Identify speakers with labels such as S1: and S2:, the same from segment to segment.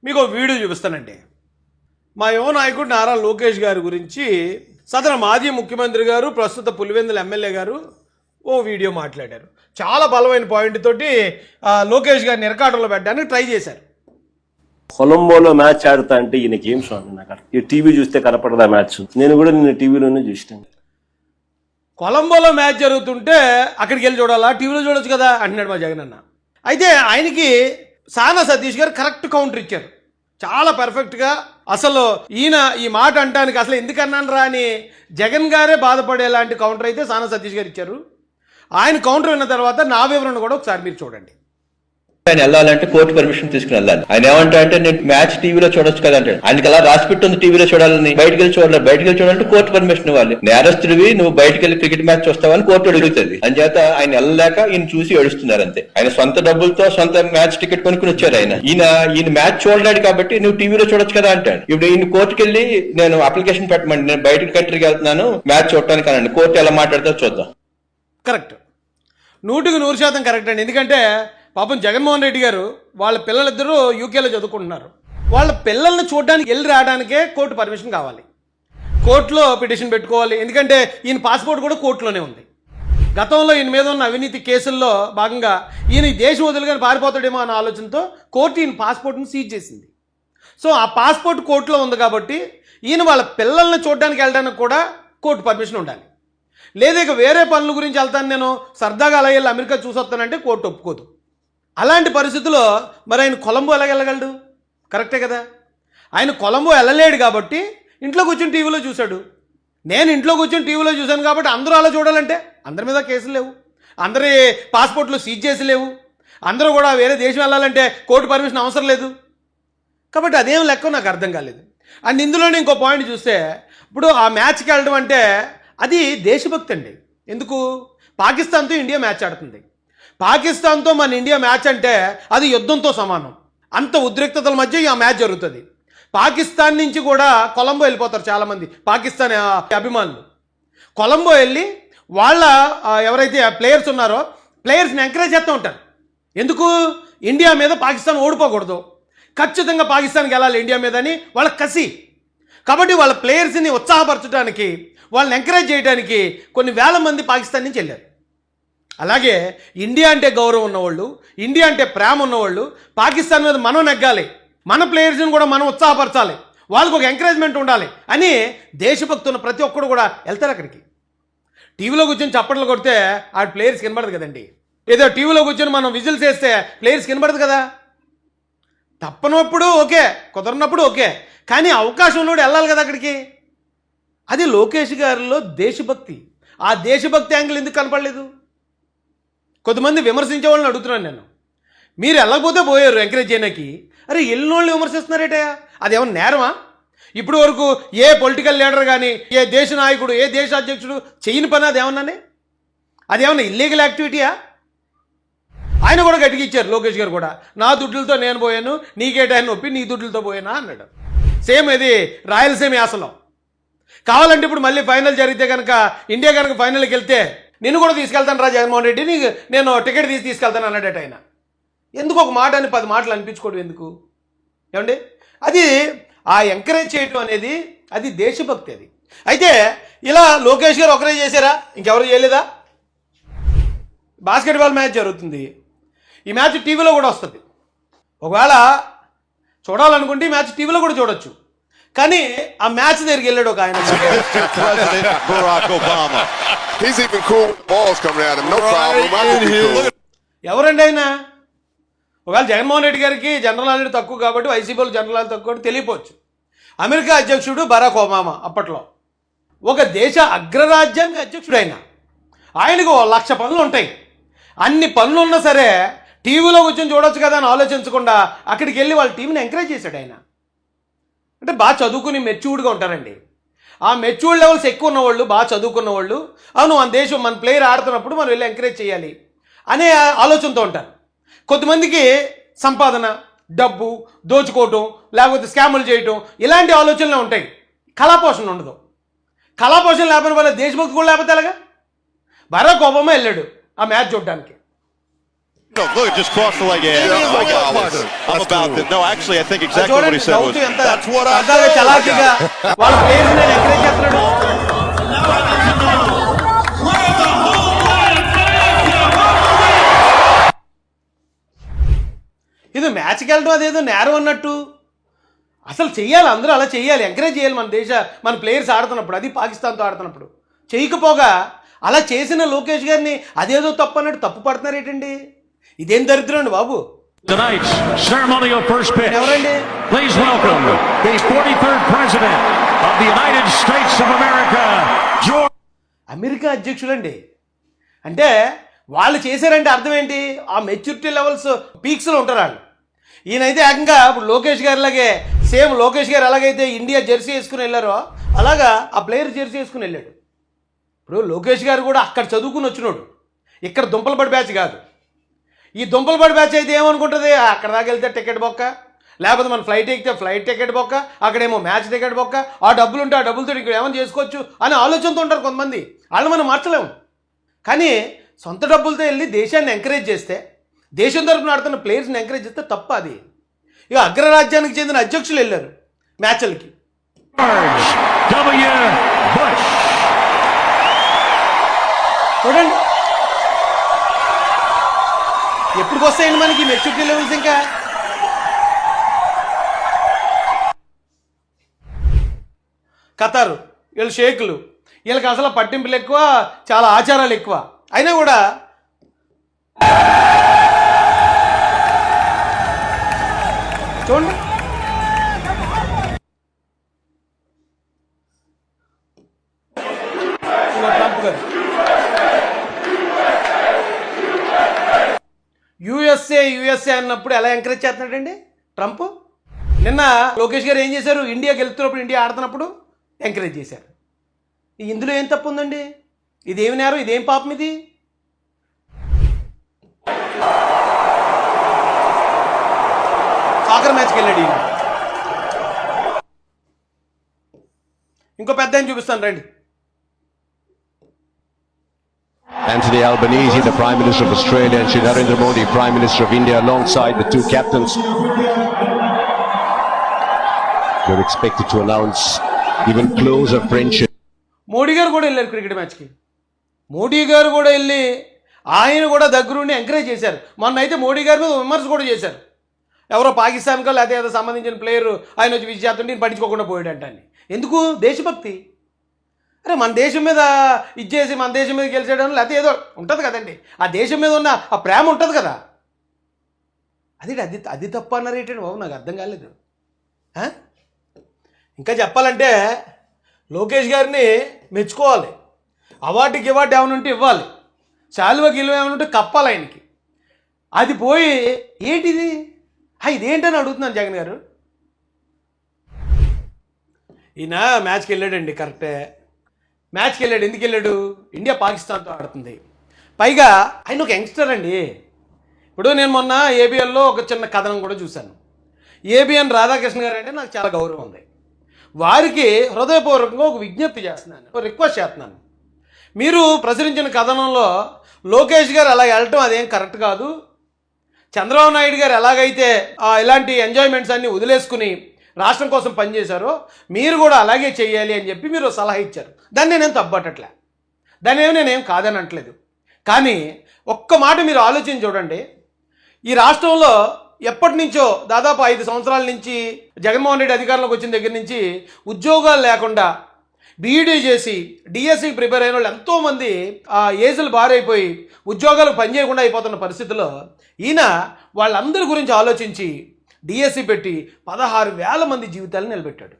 S1: మీకు వీడియో చూపిస్తానండి. మా యువ నాయకుడు నారా లోకేష్ గారి గురించి సదన మాజీ ముఖ్యమంత్రి గారు, ప్రస్తుత పులివెందుల ఎమ్మెల్యే గారు ఓ వీడియో మాట్లాడారు. చాలా బలమైన పాయింట్ తోటి లోకేష్ గారిని నిరకాటంలో పెట్టడానికి ట్రై చేశారు.
S2: కొలంబోలో మ్యాచ్ ఆడుతా అంటే ఈయనకి ఏం స్వామి, నాకు ఈ టీవీ చూస్తే కనపడదా మ్యాచ్? నేను కూడా నిన్న టీవీలోనే చూసాను.
S1: కొలంబోలో మ్యాచ్ జరుగుతుంటే అక్కడికి వెళ్ళి చూడాలా, టీవీలో చూడొచ్చు కదా అంటున్నాడు మా జగన్ అన్న. అయితే ఆయనకి సానా సతీష్ గారు కరెక్ట్ కౌంటర్ ఇచ్చారు, చాలా పర్ఫెక్ట్గా. అసలు ఈయన ఈ మాట అంటానికి అసలు ఎందుకన్నాను రా అని జగన్ గారే బాధపడేలాంటి కౌంటర్ అయితే సానా సతీష్ గారు ఇచ్చారు. ఆయన కౌంటర్ విన్న తర్వాత నా వివరణ కూడా ఒకసారి మీరు చూడండి.
S3: ఆయన వెళ్ళాలంటే కోర్టు పర్మిషన్ తీసుకుని వెళ్ళాలి. ఆయన ఏమంటా అంటే నేను మ్యాచ్ టీవీలో చూడొచ్చు కదా అంటే, ఆయనకి అలా రాసి పెట్టుంది టీవీలో చూడాలని. బయటకు వెళ్ళి చూడాలి, బయటకు వెళ్ళి చూడాలంటే కోర్టు పర్మిషన్ ఇవ్వాలి. నేరస్తుడివి నువ్వు బయటకు వెళ్ళి క్రికెట్ మ్యాచ్ చూస్తావని కోర్టు అడుగుతుంది. అంచేత ఆయన వెళ్ళలేక ఈయన చూసి ఏడుస్తున్నారు అంతే. ఆయన సొంత డబ్బులతో సొంత మ్యాచ్ టికెట్ కొనుక్కుని వచ్చారు. ఈయన మ్యాచ్ చూడలేడు కాబట్టి నువ్వు టీవీలో చూడొచ్చు కదా అంటాడు. ఇప్పుడు ఈయన కోర్టుకి వెళ్ళి నేను అప్లికేషన్ పెట్టమండి, నేను బయటకు కంట్రీకి వెళ్తున్నాను మ్యాచ్ చూడటానికి అనండి. కోర్టు ఎలా మాట్లాడితే చూద్దాం.
S1: కరెక్ట్, 100% కరెక్ట్ అండి. ఎందుకంటే పాపం జగన్మోహన్ రెడ్డి గారు వాళ్ళ పిల్లలిద్దరూ యూకేలో చదువుకుంటున్నారు. వాళ్ళ పిల్లల్ని చూడడానికి వెళ్ళి రావడానికే కోర్టు పర్మిషన్ కావాలి, కోర్టులో పిటిషన్ పెట్టుకోవాలి. ఎందుకంటే ఈయన పాస్పోర్ట్ కూడా కోర్టులోనే ఉంది. గతంలో ఈయన మీద ఉన్న అవినీతి కేసుల్లో భాగంగా ఈయన ఈ దేశం వదిలిగానే పారిపోతాడేమో అన్న ఆలోచనతో కోర్టు ఈయన పాస్పోర్ట్ని సీజ్ చేసింది. సో ఆ పాస్పోర్ట్ కోర్టులో ఉంది కాబట్టి ఈయన వాళ్ళ పిల్లల్ని చూడడానికి వెళ్ళడానికి కూడా కోర్టు పర్మిషన్ ఉండాలి. లేదా ఇక వేరే పనుల గురించి వెళ్తాను, నేను సరదాగా అలా వెళ్ళి అమెరికా చూసొస్తానంటే కోర్టు ఒప్పుకోదు. అలాంటి పరిస్థితుల్లో మరి ఆయన కొలంబో ఎలా వెళ్ళగలడు? కరెక్టే కదా. ఆయన కొలంబో వెళ్ళలేడు కాబట్టి ఇంట్లో కూర్చొని టీవీలో చూశాడు. నేను ఇంట్లో కూర్చొని టీవీలో చూశాను కాబట్టి అందరూ అలా చూడాలంటే అందరి మీద కేసులు లేవు, అందరి పాస్పోర్ట్లు సీజ్ చేసి లేవు, అందరూ కూడా వేరే దేశం వెళ్ళాలంటే కోర్టు పర్మిషన్ అవసరం లేదు. కాబట్టి అదేం లెక్క నాకు అర్థం కాలేదు. అండ్ ఇందులోనే ఇంకో పాయింట్ చూస్తే, ఇప్పుడు ఆ మ్యాచ్కి వెళ్ళడం అంటే అది దేశభక్తి అండి. ఎందుకు? పాకిస్తాన్తో ఇండియా మ్యాచ్ ఆడుతుంది. పాకిస్తాన్తో మన ఇండియా మ్యాచ్ అంటే అది యుద్ధంతో సమానం. అంత ఉద్రిక్తతల మధ్య ఆ మ్యాచ్ జరుగుతుంది. పాకిస్తాన్ నుంచి కూడా కొలంబో వెళ్ళిపోతారు చాలామంది పాకిస్తాన్ అభిమానులు. కొలంబో వెళ్ళి వాళ్ళ ఎవరైతే ప్లేయర్స్ ఉన్నారో ప్లేయర్స్ని ఎంకరేజ్ చేస్తూ ఉంటారు. ఎందుకు? ఇండియా మీద పాకిస్తాన్ ఓడిపోకూడదు, ఖచ్చితంగా పాకిస్తాన్కి వెళ్ళాలి ఇండియా మీద అని వాళ్ళ కసి. కాబట్టి వాళ్ళ ప్లేయర్స్ని ఉత్సాహపరచడానికి, వాళ్ళని ఎంకరేజ్ చేయడానికి కొన్ని వేల మంది పాకిస్తాన్ నుంచి వెళ్ళారు. అలాగే ఇండియా అంటే గౌరవం ఉన్నవాళ్ళు, ఇండియా అంటే ప్రేమ ఉన్నవాళ్ళు పాకిస్తాన్ మీద మనం నెగ్గాలి, మన ప్లేయర్స్ని కూడా మనం ఉత్సాహపరచాలి, వాళ్ళకు ఒక ఎంకరేజ్మెంట్ ఉండాలి అని దేశభక్తి ఉన్న ప్రతి ఒక్కరు కూడా వెళ్తారు అక్కడికి. టీవీలో కూర్చొని చప్పట్లు కొడితే ఆ ప్లేయర్స్ కనబడదు కదండి. ఏదో టీవీలో కూర్చొని మనం విజిల్స్ వేస్తే ప్లేయర్స్ కనబడదు కదా. తప్పనప్పుడు ఓకే, కుదరనప్పుడు ఓకే, కానీ అవకాశం ఉన్నప్పుడు వెళ్ళాలి కదా అక్కడికి. అది లోకేష్ గారిలో దేశభక్తి. ఆ దేశభక్తి యాంగిల్ ఎందుకు కనపడలేదు? కొంతమంది విమర్శించే వాళ్ళని అడుగుతున్నాను నేను, మీరు వెళ్ళకపోతే పోయారు ఎంకరేజ్ చేయడానికి, అరే వెళ్ళినోళ్ళని విమర్శిస్తున్నారేటయా? అదేమన్నా నేరమా? ఇప్పుడు వరకు ఏ పొలిటికల్ లీడర్ కానీ, ఏ దేశ నాయకుడు, ఏ దేశ అధ్యక్షుడు చేయని పని అదేమన్నానే? అదేమన్నా ఇల్లీగల్ యాక్టివిటీయా? ఆయన కూడా గట్టిగా ఇచ్చారు లోకేష్ గారు కూడా, నా దుడ్లతో నేను పోయాను, నీకేటాయని నొప్పి నీ దుడ్లతో పోయానా అన్నాడు. సేమ్ ఇది రాయలసీమ యాసలో. కావాలంటే ఇప్పుడు మళ్ళీ ఫైనల్ జరిగితే కనుక, ఇండియా కనుక ఫైనల్కి వెళ్తే నిన్ను కూడా తీసుకెళ్తాను రా జగన్మోహన్ రెడ్డి, నీకు నేను టికెట్ తీసుకెళ్తాను అన్నాడట ఆయన. ఎందుకు ఒక మాట అని 10 మాటలు అనిపించుకోవడం ఎందుకు? ఏమండి, అది ఆ ఎంకరేజ్ చేయడం అనేది అది దేశభక్తి. అది అయితే ఇలా లోకేష్ గారు ఒకరే చేశారా? ఇంకెవరు చేయలేదా? బాస్కెట్బాల్ మ్యాచ్ జరుగుతుంది, ఈ మ్యాచ్ టీవీలో కూడా వస్తుంది. ఒకవేళ చూడాలనుకుంటే ఈ మ్యాచ్ టీవీలో కూడా చూడొచ్చు. కానీ ఆ మ్యాచ్ దగ్గరికి వెళ్ళాడు ఒక ఆయన. ఎవరండి ఆయన? ఒకవేళ జగన్మోహన్ రెడ్డి గారికి జనరల్ నాలెడ్జ్ తక్కువ కాబట్టి, వైసీపీలో జనరల్ నాలెడ్జ్ తక్కువ కాబట్టి తెలియపోవచ్చు. అమెరికా అధ్యక్షుడు బరాక్ ఒబామా అప్పట్లో ఒక దేశ అగ్రరాజ్యాంగ అధ్యక్షుడు. ఆయనకు 1,00,000 పనులు ఉంటాయి. అన్ని పనులు ఉన్నా సరే టీవీలో కూర్చొని చూడొచ్చు కదా అని ఆలోచించకుండా అక్కడికి వెళ్ళి వాళ్ళ టీంని ఎంకరేజ్ చేశాడు ఆయన. అంటే బాగా చదువుకుని మెచ్యూర్డ్గా ఉంటారండి. ఆ మెచ్యూర్డ్ లెవెల్స్ ఎక్కువ ఉన్నవాళ్ళు, బాగా చదువుకున్న వాళ్ళు, అవును మన దేశం మన ప్లేయర్ ఆడుతున్నప్పుడు మనం వెళ్ళి ఎంకరేజ్ చేయాలి అనే ఆలోచనతో ఉంటారు. కొంతమందికి సంపాదన, డబ్బు దోచుకోవటం, లేకపోతే స్కాములు చేయటం, ఇలాంటి ఆలోచనలు ఉంటాయి. కళాపోషణ ఉండదు. కళాపోషణ లేకపోయిన వల్ల దేశభక్తి కూడా లేకపోతే ఎలాగా? బరాక్ ఒబామా వెళ్ళాడు ఆ మ్యాచ్ చూడడానికి.
S4: No, look, just crossed the leg. Yeah,
S5: Yeah,
S4: I got
S5: what?
S4: this. I'm about this. No, actually, I think
S1: అది
S4: exactly what he
S1: చూడండి
S4: said was,
S1: నవ్వుతూ ఎంత
S5: That's what I
S1: సరదాగా
S5: said.
S1: చలాకీగా వాళ్ళ ప్లేయర్స్ నేను ఎంకరేజ్ చేస్తున్నాడు. ఇది మ్యాచ్కి వెళ్ళడం అదేదో నేరం అన్నట్టు. అసలు చెయ్యాలి, అందరూ అలా చెయ్యాలి, ఎంకరేజ్ చేయాలి మన ప్లేయర్స్ ఆడుతున్నప్పుడు, అది పాకిస్తాన్తో ఆడుతున్నప్పుడు. చేయకపోగా అలా చేసిన లోకేష్ గారిని అదేదో తప్పు అన్నట్టు తప్పు పడుతున్నారు ఏంటండి? ఇదేం దరిద్రం అండి బాబు.
S6: Tonight's ceremonial first pitch.
S1: ఎవరండి?
S6: Please welcome the 43rd President of the United States of America, George.
S1: America అధ్యక్షులండి. అంటే వాళ్ళు చేశారంటే అర్థం ఏంటి? ఆ మెచ్యూరిటీ లెవెల్స్ పీక్స్లో ఉంటారు వాళ్ళు. ఈయనైతే ఏకంగా ఇప్పుడు లోకేష్ గారిలాగే సేమ్ లోకేష్ గారు ఎలాగైతే ఇండియా జెర్సీ వేసుకుని వెళ్ళారో అలాగా ఆ ప్లేయర్ జెర్సీ వేసుకుని వెళ్ళాడు. ఇప్పుడు లోకేష్ గారు కూడా అక్కడ చదువుకుని వచ్చినోడు, ఇక్కడ దుంపలపడి బ్యాచ్ కాదు. ఈ దుంపలపడి బ్యాచ్ అయితే ఏమనుకుంటుంది, అక్కడ దాకా వెళ్తే టికెట్ బొక్క, లేకపోతే మన ఫ్లైట్ ఎక్కితే ఫ్లైట్ టికెట్ బొక్క, అక్కడేమో మ్యాచ్ టికెట్ బొక్క, ఆ డబ్బులు ఉంటే ఆ డబ్బులతో ఇక్కడ ఏమైనా చేసుకోవచ్చు అని ఆలోచనతో ఉంటారు కొంతమంది. వాళ్ళు మనం మార్చలేము. కానీ సొంత డబ్బులతో వెళ్ళి దేశాన్ని ఎంకరేజ్ చేస్తే, దేశం తరపున ఆడుతున్న ప్లేయర్స్ని ఎంకరేజ్ చేస్తే తప్ప అది. ఇక అగ్రరాజ్యానికి చెందిన అధ్యక్షులు వెళ్ళారు మ్యాచ్లకి.
S6: W. Bush.
S1: చూడండి ఎప్పుడు వస్తాయండి మనకి మెచ్యూరిటీ లెవెల్స్. ఇంకా ఖతారు వీళ్ళు షేకులు, వీళ్ళకి అసలు పట్టింపులు ఎక్కువ, చాలా ఆచారాలు ఎక్కువ. అయినా కూడా చూడండి ట్రంప్ గారు యుఎస్ఏ అన్నప్పుడు ఎలా ఎంకరేజ్ చేస్తున్నాడండి ట్రంప్. నిన్న లోకేష్ గారు ఏం చేశారు, ఇండియాకి వెళ్తున్నప్పుడు, ఇండియా ఆడుతున్నప్పుడు ఎంకరేజ్ చేశారు. ఇందులో ఏం తప్పు ఉందండి? ఇదేమి నేరం, ఇదేం పాపం ఇది? సాకర్ మ్యాచ్కి వెళ్ళాడు ఈయన. ఇంకో పెద్ద ఆయన చూపిస్తాను రండి.
S7: Anthony Albanese, the Prime Minister of Australia, and Shri Narendra Modi, Prime Minister of India, alongside the two captains. They're expected to announce even closer friendship.
S1: Modi గారు కూడా వెళ్ళారు క్రికెట్ మ్యాచ్కి. మోడీ గారు కూడా వెళ్ళి ఆయన కూడా దగ్గరుండి ఎంకరేజ్ చేశారు. మొన్న అయితే మోడీ గారి మీద విమర్శ కూడా చేశారు. ఎవరో పాకిస్తాన్కో లేకపోతే ఏదో సంబంధించిన ప్లేయర్ ఆయన వచ్చి విజయాతుంటే ఈయన పట్టించుకోకుండా పోయాడంట అని. ఎందుకు? దేశభక్తి. అరే మన దేశం మీద ఇచ్చేసి మన దేశం మీద గెలిచేయడం లేకపోతే ఏదో ఉంటుంది కదండి, ఆ దేశం మీద ఉన్న ఆ ప్రేమ ఉంటుంది కదా, అది తప్ప అన్నారు ఏంటండి బాబు, నాకు అర్థం కాలేదు. ఇంకా చెప్పాలంటే లోకేష్ గారిని మెచ్చుకోవాలి, అవార్డు ఏమైనా ఉంటే ఇవ్వాలి, శాలువ గిలువ ఏమైనా ఉంటే కప్పాలి ఆయనకి. అది పోయి ఏంటిది ఇదేంటని అడుగుతున్నాను జగన్ గారు. ఈయన మ్యాచ్కి వెళ్ళాడండి, కరెక్టే మ్యాచ్కి వెళ్ళాడు. ఎందుకు వెళ్ళాడు? ఇండియా పాకిస్తాన్తో ఆడుతుంది. పైగా ఆయన ఒక యంగ్స్టర్ అండి. ఇప్పుడు నేను మొన్న ఏబిఎన్లో ఒక చిన్న కథనం కూడా చూశాను. ఏబిఎన్ రాధాకృష్ణ గారు అంటే నాకు చాలా గౌరవం ఉంది. వారికి హృదయపూర్వకంగా ఒక విజ్ఞప్తి చేస్తున్నాను, ఒక రిక్వెస్ట్ చేస్తున్నాను. మీరు ప్రచురించిన కథనంలో లోకేష్ గారు అలా వెళ్ళటం అదేం కరెక్ట్ కాదు. చంద్రబాబు నాయుడు గారు ఎలాగైతే ఇలాంటి ఎంజాయ్మెంట్స్ అన్నీ వదిలేసుకుని రాష్ట్రం కోసం పనిచేశారో మీరు కూడా అలాగే చేయాలి అని చెప్పి మీరు సలహా ఇచ్చారు. దాన్ని నేనేం తప్పట్టట్లే, దాన్ని నేనేం కాదని అనట్లేదు. కానీ ఒక్క మాట మీరు ఆలోచించి చూడండి. ఈ రాష్ట్రంలో ఎప్పటి నుంచో దాదాపు 5 సంవత్సరాల నుంచి జగన్మోహన్ రెడ్డి అధికారంలోకి వచ్చిన దగ్గర నుంచి ఉద్యోగాలు లేకుండా బీఈడీ చేసి డిఎస్సికి ప్రిపేర్ అయిన వాళ్ళు ఎంతోమంది ఆ ఏజ్లు బారైపోయి ఉద్యోగాలకు పనిచేయకుండా అయిపోతున్న పరిస్థితుల్లో ఈయన వాళ్ళందరి గురించి ఆలోచించి డిఎస్సి పెట్టి 16,000 మంది జీవితాలను నిలబెట్టాడు.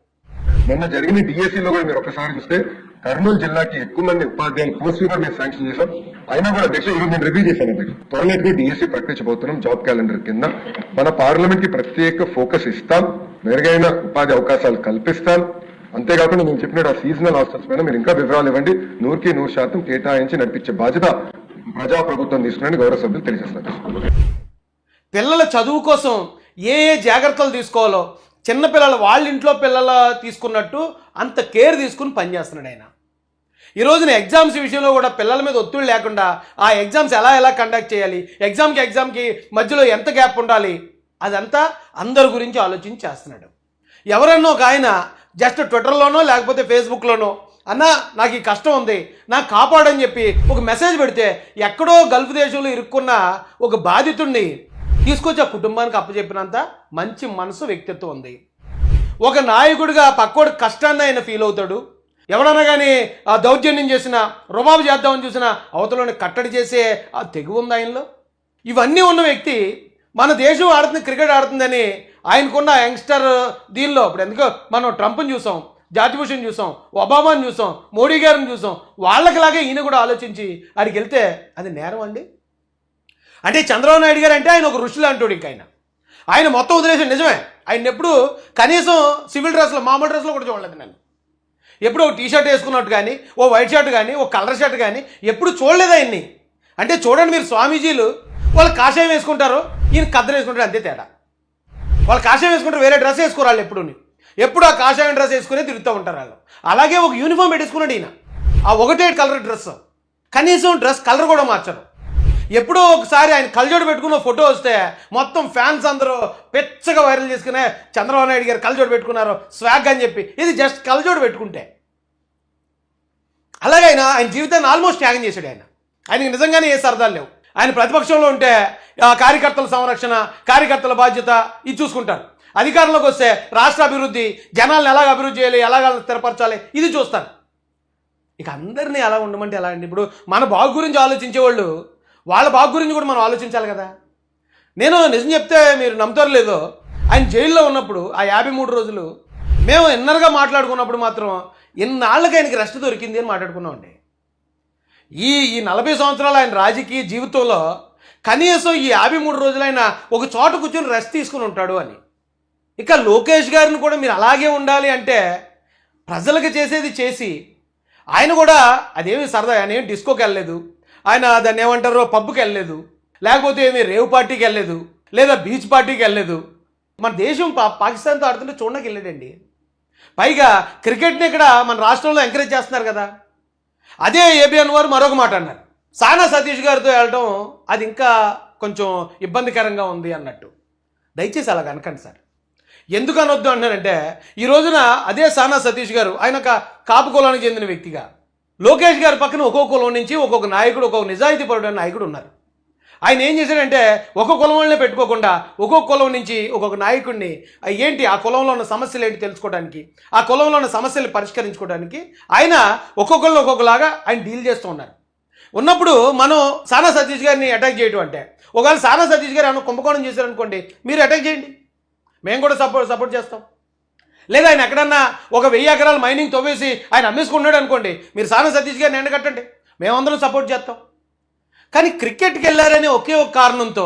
S8: మొన్న జరిగిన డిఎస్సీలో కూడా మీరు ఒకసారి చూస్తే కర్నూలు జిల్లాకి ఎక్కువ మంది ఉపాధ్యాయులు పోస్టులు కూడా మేము శాంక్షన్ చేశాం. అయినా కూడా అధ్యక్ష ఈరోజు నేను రివ్యూ చేశాను. త్వరలో డిఎస్సీ ప్రకటించబోతున్నాం. జాబ్ క్యాలెండర్ కింద మన పార్లమెంట్ కి ప్రత్యేక ఫోకస్ ఇస్తాం, మెరుగైన ఉపాధి అవకాశాలు కల్పిస్తాం. అంతేకాకుండా నేను చెప్పినట్టు ఆ సీజనల్ హాస్టల్స్ పైన మీరు ఇంకా వివరాలు ఇవ్వండి. 100% కేటాయించి నడిపించే బాధ్యత ప్రజాప్రభుత్వం తీసుకుని గౌరవ సభ్యులు తెలియజేస్తారు.
S1: పిల్లల చదువు కోసం ఏ జాగ్రత్తలు తీసుకోవాలో చిన్నపిల్లలు వాళ్ళ ఇంట్లో పిల్లల తీసుకున్నట్టు అంత కేర్ తీసుకుని పనిచేస్తున్నాడు ఆయన. ఈ రోజున ఎగ్జామ్స్ విషయంలో కూడా పిల్లల మీద ఒత్తిడి లేకుండా ఆ ఎగ్జామ్స్ ఎలా కండక్ట్ చేయాలి, ఎగ్జామ్కి మధ్యలో ఎంత గ్యాప్ ఉండాలి, అదంతా అందరి గురించి ఆలోచించి చేస్తున్నాడు. ఎవరన్నా ఒక ఆయన జస్ట్ ట్విట్టర్లోనో లేకపోతే ఫేస్బుక్లోనో అన్న నాకు ఈ కష్టం ఉంది నాకు కాపాడని చెప్పి ఒక మెసేజ్ పెడితే ఎక్కడో గల్ఫ్ దేశంలో ఇరుక్కున్న ఒక బాధితుడిని తీసుకొచ్చి ఆ కుటుంబానికి అప్పచెప్పినంత మంచి మనసు వ్యక్తిత్వం ఉంది. ఒక నాయకుడిగా పక్కోడి కష్టాన్ని ఆయన ఫీల్ అవుతాడు. ఎవడన్నా కానీ ఆ దౌర్జన్యం చేసినా రుబాబు చేద్దామని చూసినా అవతలని కట్టడి చేసే ఆ తెగువ ఉంది ఆయనలో. ఇవన్నీ ఉన్న వ్యక్తి మన దేశం ఆడుతుంది, క్రికెట్ ఆడుతుందని ఆయనకున్న యంగ్స్టర్ దీనిలో ఇప్పుడు ఎందుకో మనం ట్రంప్ని చూసాం, జార్జ్ బుష్ని చూసాం, ఒబామాని చూసాం, మోడీ గారిని చూసాం. వాళ్ళకిలాగే ఈయన కూడా ఆలోచించి ఆడికి వెళ్తే అది నేరం అండి. అంటే చంద్రబాబు నాయుడు గారు అంటే ఆయన ఒక ఋషులు అంటాడు. ఇంక ఆయన మొత్తం వదిలేసాడు. నిజమే, ఆయన ఎప్పుడు కనీసం సివిల్ డ్రెస్లో మామూలు డ్రెస్లో కూడా చూడలేదు. నేను ఎప్పుడు ఒక టీ షర్ట్ వేసుకున్నట్టు కానీ, ఓ వైట్ షర్ట్ కానీ, ఓ కలర్ షర్ట్ కానీ ఎప్పుడు చూడలేదు ఆయన్ని. అంటే చూడండి మీరు, స్వామీజీలు వాళ్ళు కాషాయం వేసుకుంటారు, ఈయన కద్దరు వేసుకుంటారు, అంతే తేడా. వాళ్ళు కాషాయం వేసుకుంటారు, వేరే డ్రెస్ వేసుకోరు వాళ్ళు. ఎప్పుడు ఆ కాషాయం డ్రెస్ వేసుకునే తిరుగుతూ ఉంటారు వాళ్ళు. అలాగే ఒక యూనిఫామ్ పెట్టేసుకున్నాడు ఈయన, ఆ ఒకటే కలర్ డ్రెస్, కనీసం డ్రెస్ కలర్ కూడా మార్చరు. ఎప్పుడో ఒకసారి ఆయన కళ్ళజోడు పెట్టుకున్న ఫోటో వస్తే మొత్తం ఫ్యాన్స్ అందరూ పెచ్చగా వైరల్ చేసుకునే చంద్రబాబు నాయుడు గారు కళ్ళజోడు పెట్టుకున్నారు స్వాగ్ అని చెప్పి. ఇది జస్ట్ కళ్ళజోడు పెట్టుకుంటే. అలాగే ఆయన జీవితాన్ని ఆల్మోస్ట్ త్యాగం చేశాడు. ఆయనకి నిజంగానే ఏ సరదాలు లేవు. ఆయన ప్రతిపక్షంలో ఉంటే కార్యకర్తల సంరక్షణ, కార్యకర్తల బాధ్యత ఇది చూసుకుంటారు. అధికారంలోకి వస్తే రాష్ట్ర అభివృద్ధి, జనాలను ఎలాగ అభివృద్ధి చేయాలి, ఎలాగ స్థిరపరచాలి ఇది చూస్తారు. ఇక అందరినీ ఎలా ఉండమంటే ఎలా అండి? ఇప్పుడు మన బాగు గురించి ఆలోచించేవాళ్ళు వాళ్ళ బాగు గురించి కూడా మనం ఆలోచించాలి కదా. నేను నిజం చెప్తే మీరు నమ్ముతారు లేదో, ఆయన జైల్లో ఉన్నప్పుడు ఆ 53 రోజులు మేము ఇన్నర్గా మాట్లాడుకున్నప్పుడు మాత్రం ఎన్నాళ్ళకి ఆయనకి రెస్ట్ దొరికింది అని మాట్లాడుకున్నామండి. ఈ 40 సంవత్సరాలు ఆయన రాజకీయ జీవితంలో కనీసం ఈ 53 రోజులైనా ఒక చోట కూర్చొని రెస్ట్ తీసుకుని ఉంటాడు అని. ఇక లోకేష్ గారిని కూడా మీరు అలాగే ఉండాలి అంటే ప్రజలకు చేసేది చేసి, ఆయన కూడా అదేమి సరదా, ఆయన ఏమి డిస్కోకి వెళ్ళలేదు, ఆయన దాన్ని ఏమంటారో పబ్కి వెళ్ళలేదు, లేకపోతే ఏమి రేవ్ పార్టీకి వెళ్ళలేదు, లేదా బీచ్ పార్టీకి వెళ్ళలేదు. మన దేశం పాకిస్తాన్తో ఆడుతుంటే చూడడానికి వెళ్ళాడండి. పైగా క్రికెట్ని ఇక్కడ మన రాష్ట్రంలో ఎంకరేజ్ చేస్తున్నారు కదా. అదే ఏబిఎన్ వారు మరొక మాట అన్నారు, సానా సతీష్ గారితో వెళ్ళడం అది ఇంకా కొంచెం ఇబ్బందికరంగా ఉంది అన్నట్టు. దయచేసి అలా అనకండి సార్. ఎందుకు అనొద్దు అంటున్నానంటే, ఈ రోజున అదే సానా సతీష్ గారు ఆయన ఒక కాపు కులానికి చెందిన వ్యక్తిగా, లోకేష్ గారి పక్కన ఒక్కొక్క కులం నుంచి ఒక్కొక్క నాయకుడు, ఒక్కొక్క నిజాయితీపరుడైన నాయకుడు ఉన్నారు. ఆయన ఏం చేశాడంటే ఒక్కొక్క కులం వాళ్ళనే పెట్టుకోకుండా ఒక్కొక్క కులం నుంచి ఒక్కొక్క నాయకుడిని ఏంటి ఆ కులంలో ఉన్న సమస్యలు ఏంటి తెలుసుకోవడానికి, ఆ కులంలో ఉన్న సమస్యలు పరిష్కరించుకోవడానికి ఆయన ఒక్కొక్కరిని ఒక్కొక్కలాగా ఆయన డీల్ చేస్తూ ఉన్నారు. ఉన్నప్పుడు మనం సానా సతీష్ గారిని అటాక్ చేయడం అంటే, ఒకవేళ సానా సతీష్ గారు ఏమైనా కుంభకోణం చేశారనుకోండి, మీరు అటాక్ చేయండి, మేము కూడా సపోర్ట్ చేస్తాం. లేదా ఆయన ఎక్కడన్నా ఒక 1000 ఎకరాలు మైనింగ్ తవ్వేసి ఆయన అమ్మేసుకున్నాడు అనుకోండి, మీరు సానా సతీష్ గారిని ఎండగట్టండి, మేమందరం సపోర్ట్ చేస్తాం. కానీ క్రికెట్కి వెళ్ళారనే ఒకే ఒక కారణంతో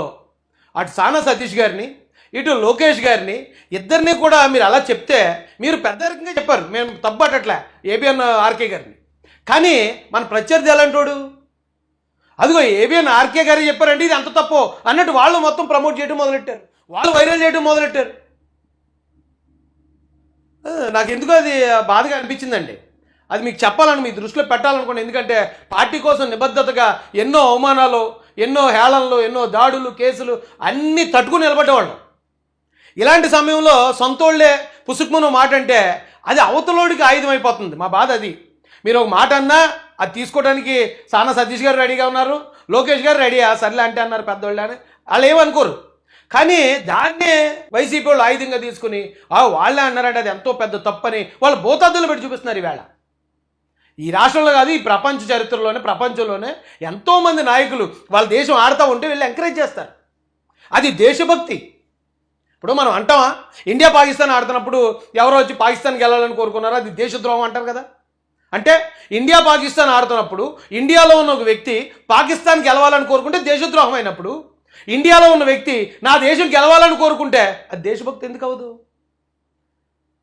S1: అటు సానా సతీష్ గారిని ఇటు లోకేష్ గారిని ఇద్దరిని కూడా మీరు అలా చెప్తే, మీరు పెద్ద రకంగా చెప్పారు, మేము తప్పట్టట్లే ఏబిఎన్ ఆర్కే గారిని. కానీ మన ప్రత్యర్థి ఎలాంటోడు, అదిగో ఏబిఎన్ ఆర్కే గారు చెప్పారండి ఇది అంత తప్పు అన్నట్టు వాళ్ళు మొత్తం ప్రమోట్ చేయడం మొదలెట్టారు, వాళ్ళు వైరల్ చేయడం మొదలెట్టారు. నాకు ఎందుకో అది బాధగా అనిపించిందండి. అది మీకు చెప్పాలని మీ దృష్టిలో పెట్టాలనుకోండి. ఎందుకంటే పార్టీ కోసం నిబద్ధతగా ఎన్నో అవమానాలు, ఎన్నో హేళనలు, ఎన్నో దాడులు, కేసులు అన్నీ తట్టుకుని నిలబడ్డేవాళ్ళు. ఇలాంటి సమయంలో సొంతోళ్లే పుసుకుమను మాట అంటే అది అవతలోడికి ఆయుధం అయిపోతుంది. మా బాధ అది. మీరు ఒక మాట అన్నా అది తీసుకోవడానికి సానా సతీష్ గారు రెడీగా ఉన్నారు, లోకేష్ గారు రెడీయా సర్లే అంటే అన్నారు పెద్దోళ్ళు అని, వాళ్ళు ఏమనుకోరు. కానీ దాన్నే వైసీపీ వాళ్ళు ఆయుధంగా తీసుకుని వాళ్ళే అన్నారంటే అది ఎంతో పెద్ద తప్పని వాళ్ళు భూతద్దులు పెట్టి చూపిస్తున్నారు. ఈవేళ ఈ రాష్ట్రంలో కాదు, ఈ ప్రపంచ చరిత్రలోనే, ప్రపంచంలోనే ఎంతోమంది నాయకులు వాళ్ళ దేశం ఆడుతూ ఉంటే వీళ్ళు ఎంకరేజ్ చేస్తారు. అది దేశభక్తి. ఇప్పుడు మనం అంటామా, ఇండియా పాకిస్తాన్ ఆడుతున్నప్పుడు ఎవరో వచ్చి పాకిస్తాన్కి వెళ్ళాలని కోరుకున్నారో అది దేశద్రోహం అంటారు కదా. అంటే ఇండియా పాకిస్తాన్ ఆడుతున్నప్పుడు ఇండియాలో ఉన్న ఒక వ్యక్తి పాకిస్తాన్కి గెలవాలని కోరుకుంటే దేశద్రోహం అయినప్పుడు, ఇండియాలో ఉన్న వ్యక్తి నా దేశం గెలవాలని కోరుకుంటే అది దేశభక్తి ఎందుకు అవదు?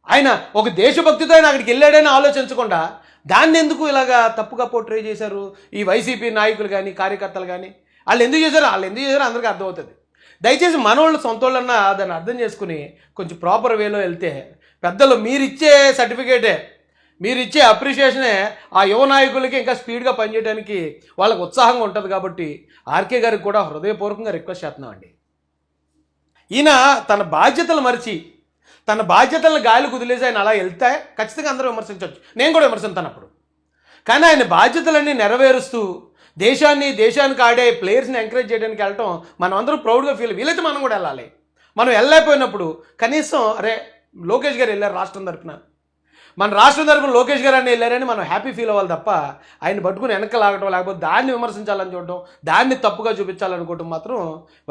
S1: ఆయన ఒక దేశభక్తితో ఆయన అక్కడికి వెళ్ళాడని ఆలోచించకుండా దాన్ని ఎందుకు ఇలాగా తప్పుగా పోర్ట్రే చేశారు ఈ వైసీపీ నాయకులు కానీ కార్యకర్తలు కానీ? వాళ్ళు ఎందుకు చేశారు అందరికీ అర్థమవుతుంది. దయచేసి మనోళ్ళు సొంతోళ్ళన్నా దాన్ని అర్థం చేసుకుని కొంచెం ప్రాపర్ వేలో వెళ్తే, పెద్దలు మీరిచ్చే సర్టిఫికేటే మీరు ఇచ్చే అప్రిషియేషనే ఆ యువ నాయకులకి ఇంకా స్పీడ్గా పనిచేయడానికి వాళ్ళకి ఉత్సాహంగా ఉంటుంది కాబట్టి ఆర్కే గారికి కూడా హృదయపూర్వకంగా రిక్వెస్ట్ చేస్తున్నామండి. ఈయన తన బాధ్యతలు మరిచి తన బాధ్యతలను గాలికి వదిలేసి ఆయన అలా వెళ్తే ఖచ్చితంగా అందరూ విమర్శించవచ్చు, నేను కూడా విమర్శిస్తాను అప్పుడు. కానీ ఆయన బాధ్యతలన్నీ నెరవేరుస్తూ దేశానికి ఆడే ప్లేయర్స్ని ఎంకరేజ్ చేయడానికి వెళ్ళటం మనం అందరూ ప్రౌడ్గా ఫీల్. వీలైతే మనం కూడా వెళ్ళాలి. మనం వెళ్ళలేకపోయినప్పుడు కనీసం అరే లోకేష్ గారు వెళ్ళారు రాష్ట్రం తరపున, మన రాష్ట్రం తరపున లోకేష్ గారు అని వెళ్ళారని మనం హ్యాపీ ఫీల్ అవ్వాలి తప్ప ఆయన పట్టుకుని వెనక లాగటం, లేకపోతే దాన్ని విమర్శించాలని చూడటం, దాన్ని తప్పుగా చూపించాలనుకోవటం మాత్రం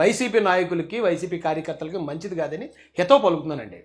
S1: వైసీపీ నాయకులకి వైసీపీ కార్యకర్తలకి మంచిది కాదని హితవు పలుకుతున్నానండి.